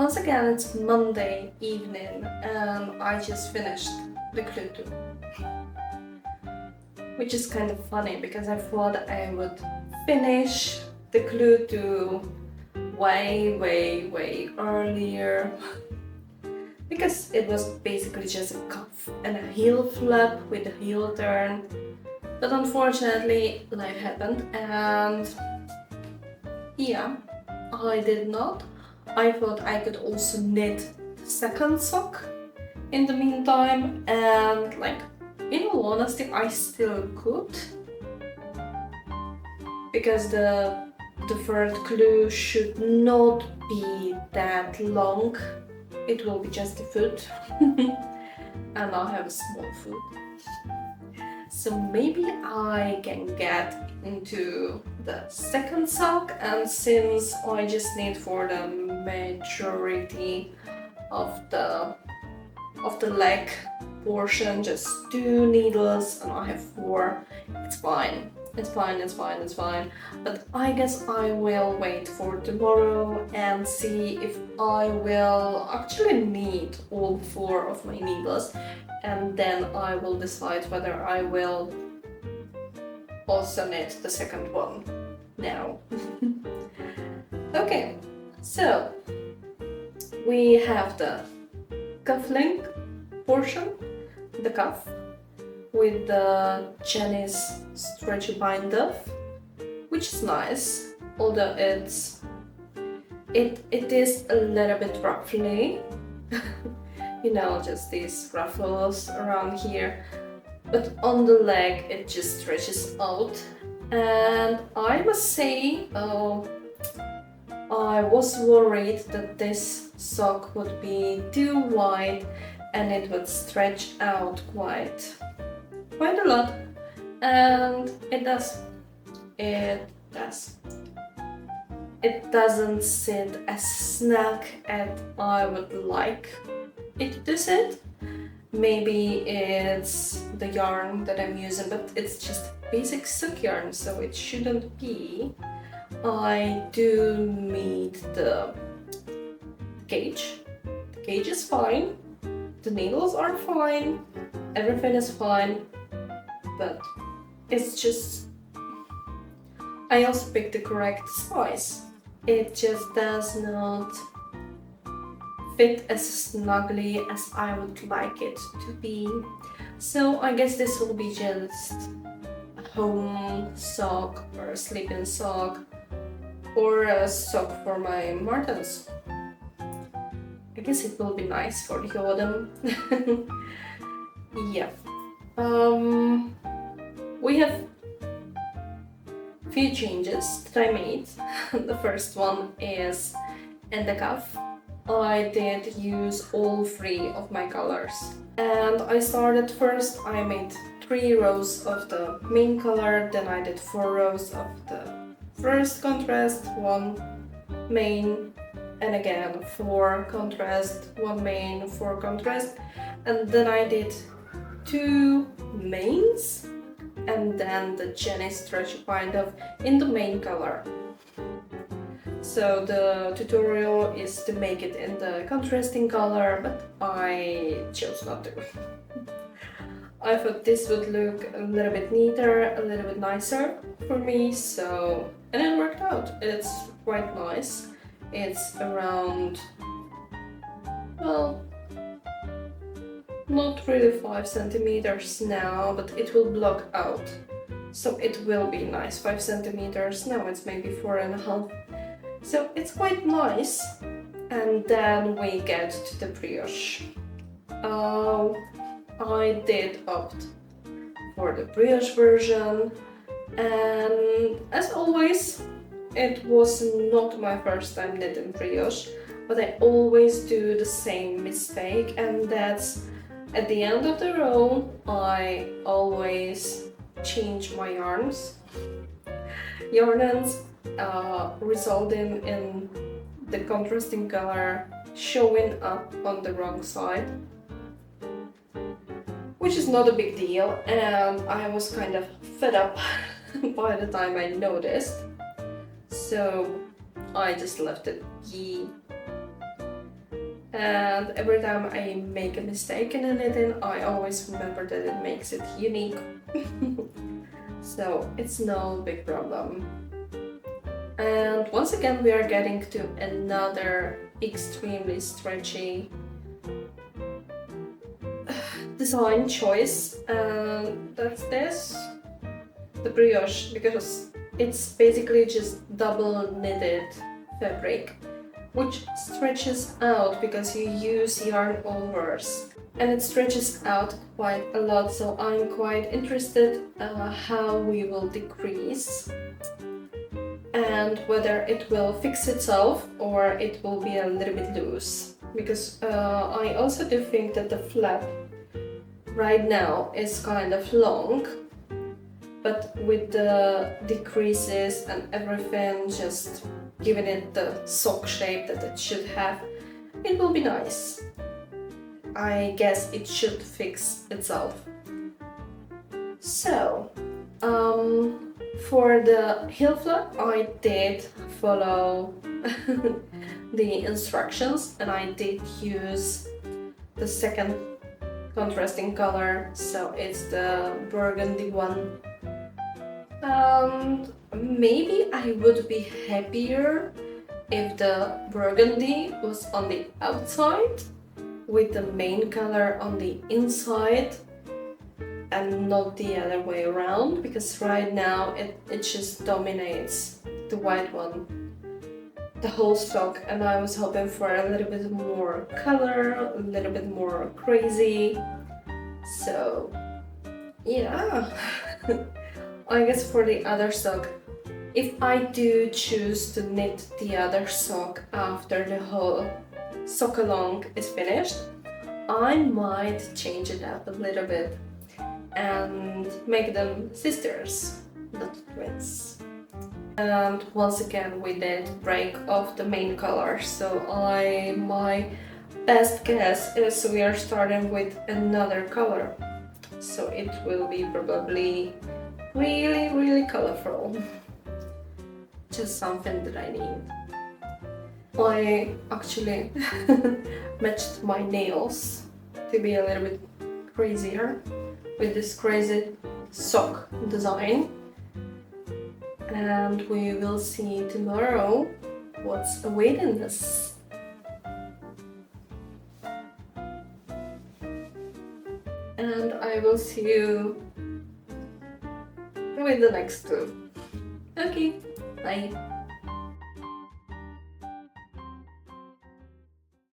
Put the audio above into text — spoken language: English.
Once again, it's Monday evening and I just finished the Clue, which is kind of funny because I thought I would finish the Clue way earlier because it was basically just a cuff and a heel flap with a heel turn, but unfortunately life happened and yeah, I did not. I thought I could also knit the second sock in the meantime, and in all honesty I still could, because the third clue should not be that long. It will be just the foot and I have a small foot, so maybe I can get into the second sock, and since I just need for the majority of the leg portion just 2 needles and I have 4, it's fine. It's fine. But I guess I will wait for tomorrow and see if I will actually need all 4 of my needles, and then I will decide whether I will also knit the second one now. Okay, so we have the cufflink portion, the cuff, with the Jenny's stretchy binder, which is nice, although it is a little bit ruffly, you know, just these ruffles around here, but on the leg it just stretches out, and I must say I was worried that this sock would be too wide and it would stretch out quite a lot, and it doesn't sit as snug as I would like it to sit. Maybe it's the yarn that I'm using, but it's just basic silk yarn, so it shouldn't be. I do meet the gauge. The gauge is fine, the needles are fine, everything is fine, but it's just, I also picked the correct size. It just does not fit as snugly as I would like it to be. So I guess this will be just a home sock or a sleeping sock or a sock for my Martins. I guess it will be nice for the autumn. Yeah. We have few changes that I made. The first one is in the cuff. I did use all 3 of my colors, and I started first. I made 3 rows of the main color, then I did 4 rows of the first contrast, 1 main, and again 4 contrast, 1 main, 4 contrast, and then I did 2 mains and then the Jenny stretchy binder in the main color. So the tutorial is to make it in the contrasting color, but I chose not to. I thought this would look a little bit neater, a little bit nicer for me, so, and it worked out. It's quite nice. It's around, well, not really 5 centimeters now, but it will block out, so it will be nice. 5 centimeters now, it's maybe 4.5, so it's quite nice. And then we get to the brioche. I did opt for the brioche version, and as always, it was not my first time knitting brioche, but I always do the same mistake, and that's at the end of the row I always change my yarns resulting in the contrasting color showing up on the wrong side, which is not a big deal, and I was kind of fed up by the time I noticed, so I just left it be. and every time I make a mistake in anything, I always remember that it makes it unique. So it's no big problem. And once again we are getting to another extremely stretchy design choice, and that's this, the brioche, because it's basically just double knitted fabric which stretches out because you use yarn overs, and it stretches out quite a lot, so I'm quite interested how we will decrease and whether it will fix itself or it will be a little bit loose, because I also do think that the flap right now is kind of long, but with the decreases and everything just giving it the sock shape that it should have, it will be nice. I guess it should fix itself. So, for the heel flap, I did follow the instructions and I did use the second contrasting color, so it's the burgundy one. And maybe I would be happier if the burgundy was on the outside with the main color on the inside and not the other way around, because right now it just dominates the white one, the whole stock, and I was hoping for a little bit more color, a little bit more crazy. So yeah. I guess for the other sock, if I do choose to knit the other sock after the whole sock along is finished, I might change it up a little bit and make them sisters, not twins. And once again we did break off the main color, so my best guess is we are starting with another color, so it will be probably really colorful. Just something that I need. I actually matched my nails to be a little bit crazier with this crazy sock design, and we will see tomorrow what's awaiting us. And I will see you with the next two. Okay, bye.